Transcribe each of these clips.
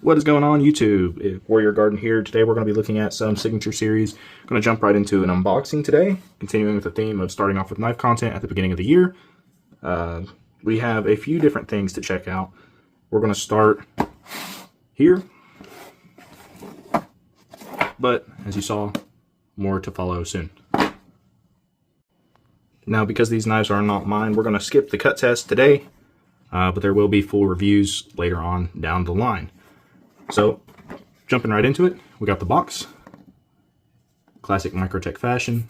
What is going on YouTube? Warrior Garden here. Today we're going to be looking at some Signature Series. I'm going to jump right into an unboxing today, continuing with the theme of starting off with knife content at the beginning of the year. We have a few different things to check out. We're going to start here, but as you saw, more to follow soon. Now, because these knives are not mine, we're going to skip the cut test today, but there will be full reviews later on down the line. So, jumping right into it, we got the box. Classic Microtech fashion.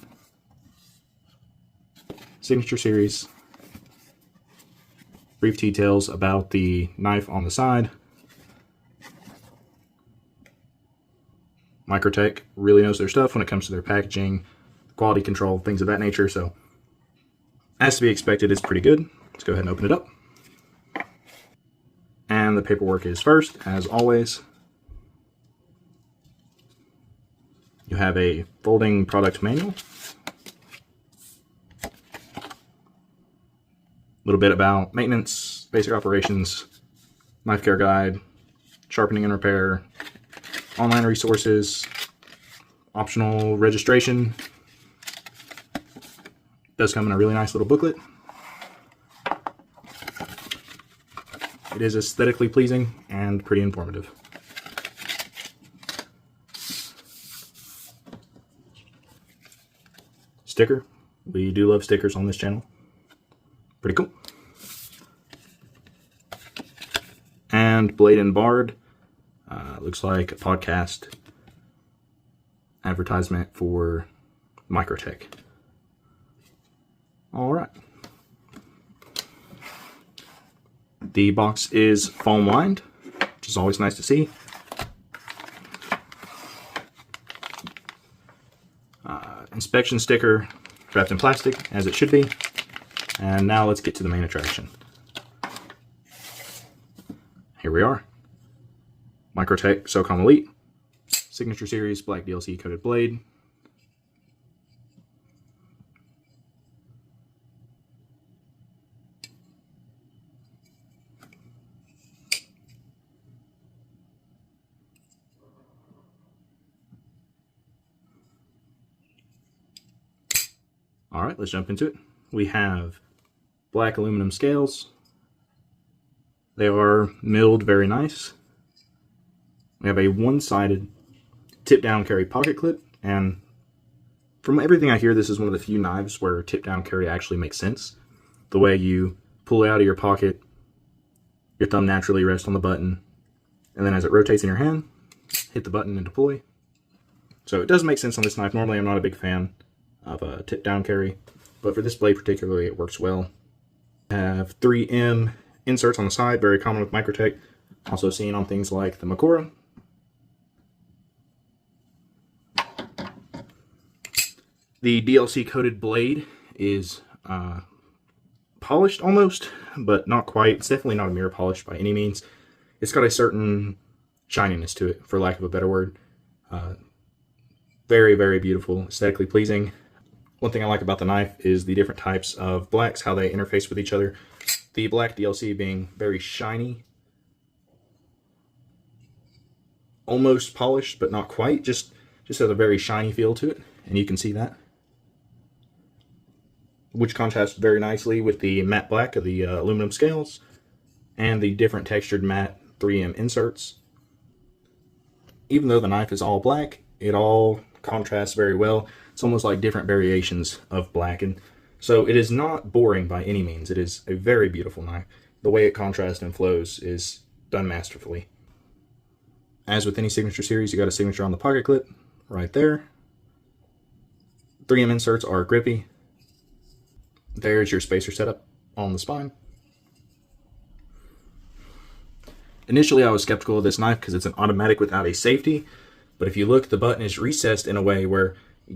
Signature Series. Brief details about the knife on the side. Microtech really knows their stuff when it comes to their packaging, quality control, things of that nature, so as to be expected, it's pretty good. Let's go ahead and open it up. And the paperwork is first, as always. You have a folding product manual. A little bit about maintenance, basic operations, knife care guide, sharpening and repair, online resources, optional registration. Does come in a really nice little booklet. It is aesthetically pleasing and pretty informative. Sticker. We do love stickers on this channel. Pretty cool. And Blade and Bard. Looks like a podcast advertisement for Microtech. Alright. The box is foam lined, which is always nice to see. Inspection sticker wrapped in plastic, as it should be. And now let's get to the main attraction. Here we are. Microtech SOCOM Elite. Signature Series black DLC coated blade. Alright, let's jump into it. We have black aluminum scales. They are milled very nice. We have a one-sided tip-down carry pocket clip, and from everything I hear, this is one of the few knives where tip-down carry actually makes sense. The way you pull it out of your pocket, your thumb naturally rests on the button, and then as it rotates in your hand, hit the button and deploy. So it does make sense on this knife. Normally I'm not a big fan of a tip-down carry, but for this blade particularly, it works well. I have 3M inserts on the side, very common with Microtech, also seen on things like the Makora. The DLC coated blade is polished almost, but not quite. It's definitely not a mirror polish by any means. It's got a certain shininess to it, for lack of a better word. Very, very beautiful, aesthetically pleasing. One thing I like about the knife is the different types of blacks, how they interface with each other. The black DLC being very shiny, almost polished, but not quite. Just has a very shiny feel to it, and you can see that, which contrasts very nicely with the matte black of the aluminum scales and the different textured matte 3M inserts. Even though the knife is all black, it all contrasts very well. It's almost like different variations of black, and so it is not boring by any means. It is a very beautiful knife. The way it contrasts and flows is done masterfully. As with any Signature Series, you got a signature on the pocket clip right there. 3M inserts are grippy. There's your spacer setup on the spine. Initially I was skeptical of this knife because it's an automatic without a safety, but if you look, the button is recessed in a way where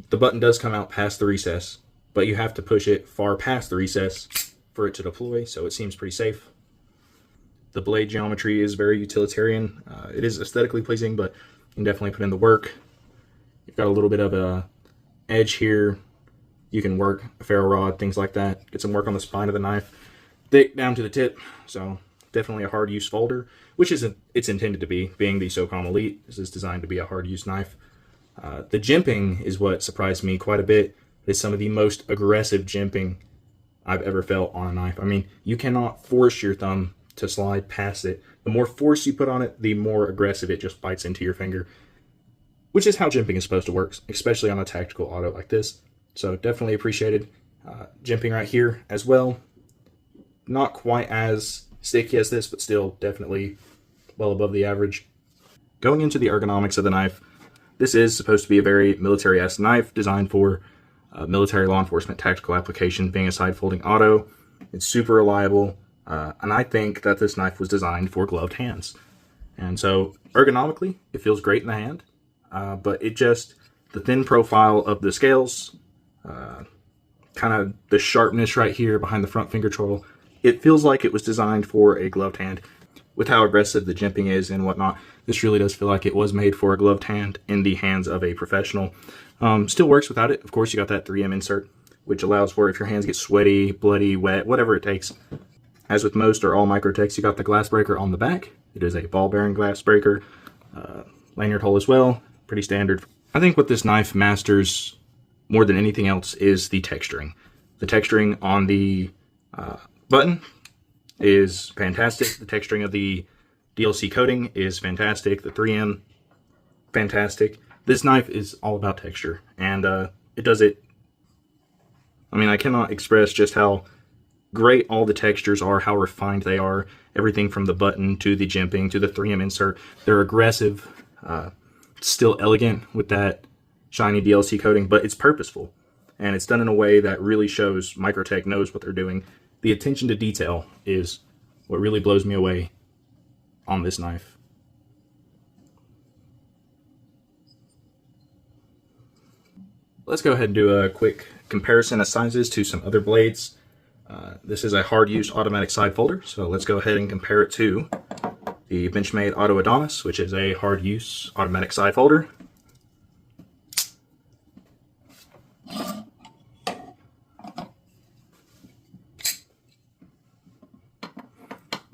the button does come out past the recess, but you have to push it far past the recess for it to deploy, so it seems pretty safe. The blade geometry is very utilitarian. It is aesthetically pleasing, but you can definitely put in the work. You've got a little bit of a edge here. You can work a ferro rod, things like that. Get some work on the spine of the knife. Thick down to the tip, so definitely a hard use folder, which isn't it's intended to be. Being the SOCOM Elite, this is designed to be a hard use knife. The jimping is what surprised me quite a bit. It's some of the most aggressive jimping I've ever felt on a knife. I mean, you cannot force your thumb to slide past it. The more force you put on it, the more aggressive it just bites into your finger, which is how jimping is supposed to work, especially on a tactical auto like this. So definitely appreciated. Jimping right here as well. Not quite as sticky as this, but still definitely well above the average. Going into the ergonomics of the knife, this is supposed to be a very military-esque knife designed for military law enforcement tactical application, being a side-folding auto. It's super reliable, and I think that this knife was designed for gloved hands. And so ergonomically, it feels great in the hand, but it just, the thin profile of the scales, kind of the sharpness right here behind the front finger choil, it feels like it was designed for a gloved hand. With how aggressive the jimping is and whatnot, this really does feel like it was made for a gloved hand in the hands of a professional. Still works without it. Of course, you got that 3M insert, which allows for if your hands get sweaty, bloody, wet, whatever it takes. As with most or all Microtechs, you got the glass breaker on the back. It is a ball bearing glass breaker. Lanyard hole as well, pretty standard. I think what this knife masters more than anything else is the texturing. The texturing on the button is fantastic. The texturing of the DLC coating is fantastic. The 3M, fantastic. This knife is all about texture, and it does it. I mean, I cannot express just how great all the textures are, how refined they are. Everything from the button to the jimping to the 3M insert. They're aggressive, still elegant with that shiny DLC coating, but it's purposeful. And it's done in a way that really shows Microtech knows what they're doing. The attention to detail is what really blows me away on this knife. Let's go ahead and do a quick comparison of sizes to some other blades. This is a hard-use automatic side folder, so let's go ahead and compare it to the Benchmade Auto Adonis, which is a hard-use automatic side folder.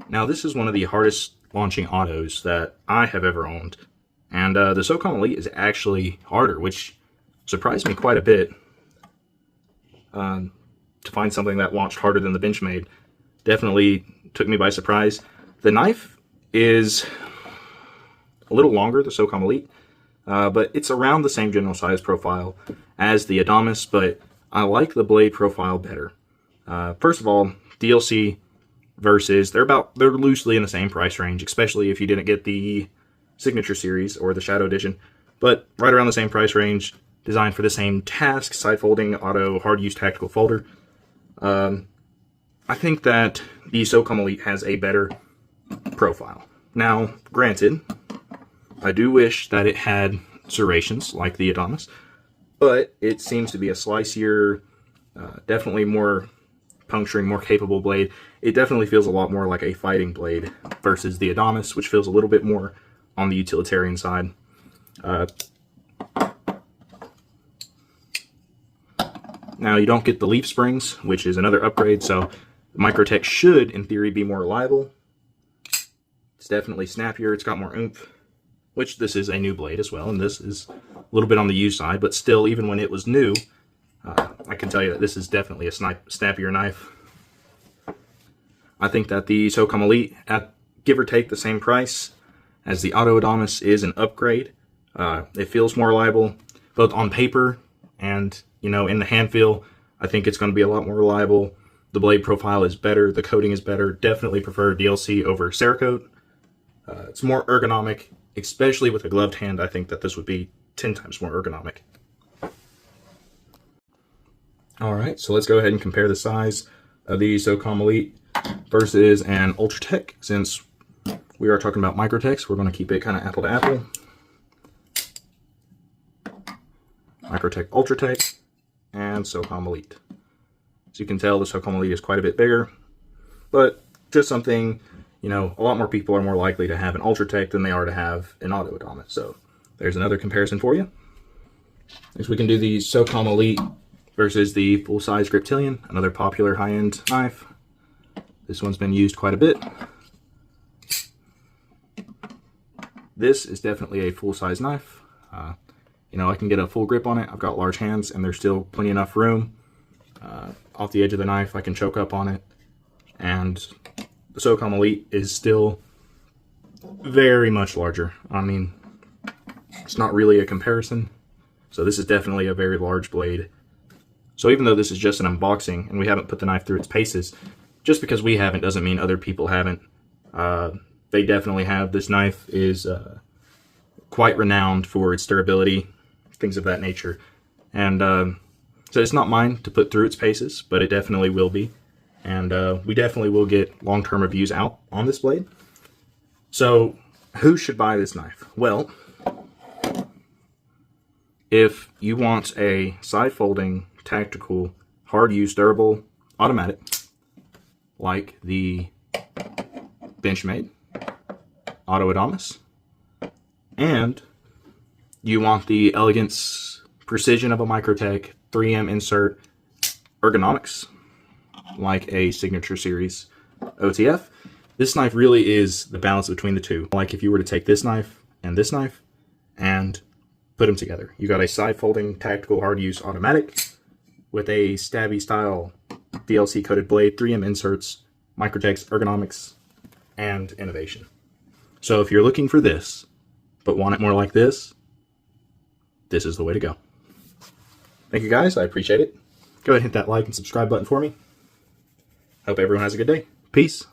Now, this is one of the hardest launching autos that I have ever owned, and the SOCOM Elite is actually harder, which surprised me quite a bit. To find something that launched harder than the Benchmade definitely took me by surprise. The knife is a little longer, the SOCOM Elite, but it's around the same general size profile as the Adonis, but I like the blade profile better. First of all, DLC versus, they're loosely in the same price range, especially if you didn't get the Signature Series or the Shadow Edition, but right around the same price range, designed for the same task, side folding, auto, hard use tactical folder. I think that the SOCOM Elite has a better profile. Now, granted, I do wish that it had serrations like the Adonis, but it seems to be a slicier, definitely more puncturing, more capable blade. It definitely feels a lot more like a fighting blade versus the Adonis, which feels a little bit more on the utilitarian side. Now, you don't get the leaf springs, which is another upgrade, so Microtech should, in theory, be more reliable. It's definitely snappier, it's got more oomph, which this is a new blade as well, and this is a little bit on the used side, but still, even when it was new, I can tell you that this is definitely a snappier knife. I think that the SOCOM Elite, at give or take the same price as the Auto Adonis, is an upgrade. It feels more reliable, both on paper and, you know, in the hand feel. I think it's going to be a lot more reliable. The blade profile is better. The coating is better. Definitely prefer DLC over Cerakote. It's more ergonomic, especially with a gloved hand. I think that this would be 10 times more ergonomic. All right, so let's go ahead and compare the size of the SOCOM Elite versus an Ultratech. Since we are talking about Microtechs, we're going to keep it kind of apple to apple. Microtech Ultratech and SOCOM Elite. As you can tell, the SOCOM Elite is quite a bit bigger, but just something, you know, a lot more people are more likely to have an Ultratech than they are to have an Auto Adonis. So there's another comparison for you. Next, we can do the SOCOM Elite versus the full-size Griptilian, another popular high-end knife. This one's been used quite a bit. This is definitely a full-size knife. You know, I can get a full grip on it. I've got large hands, and there's still plenty enough room off the edge of the knife. I can choke up on it. And the SOCOM Elite is still very much larger. I mean, it's not really a comparison. So this is definitely a very large blade. So even though this is just an unboxing, and we haven't put the knife through its paces, just because we haven't doesn't mean other people haven't. They definitely have. This knife is quite renowned for its durability, things of that nature. And so it's not mine to put through its paces, but it definitely will be. And we definitely will get long-term reviews out on this blade. So who should buy this knife? Well, if you want a side-folding, tactical, hard-use, durable, automatic, like the Benchmade, Auto Adamas, and you want the elegance, precision of a Microtech 3M insert ergonomics, like a Signature Series OTF, this knife really is the balance between the two. Like if you were to take this knife and put them together. You got a side-folding, tactical, hard-use automatic with a stabby style DLC coated blade, 3M inserts, Microtech's ergonomics, and innovation. So if you're looking for this, but want it more like this is the way to go. Thank you guys, I appreciate it. Go ahead and hit that like and subscribe button for me. Hope everyone has a good day. Peace.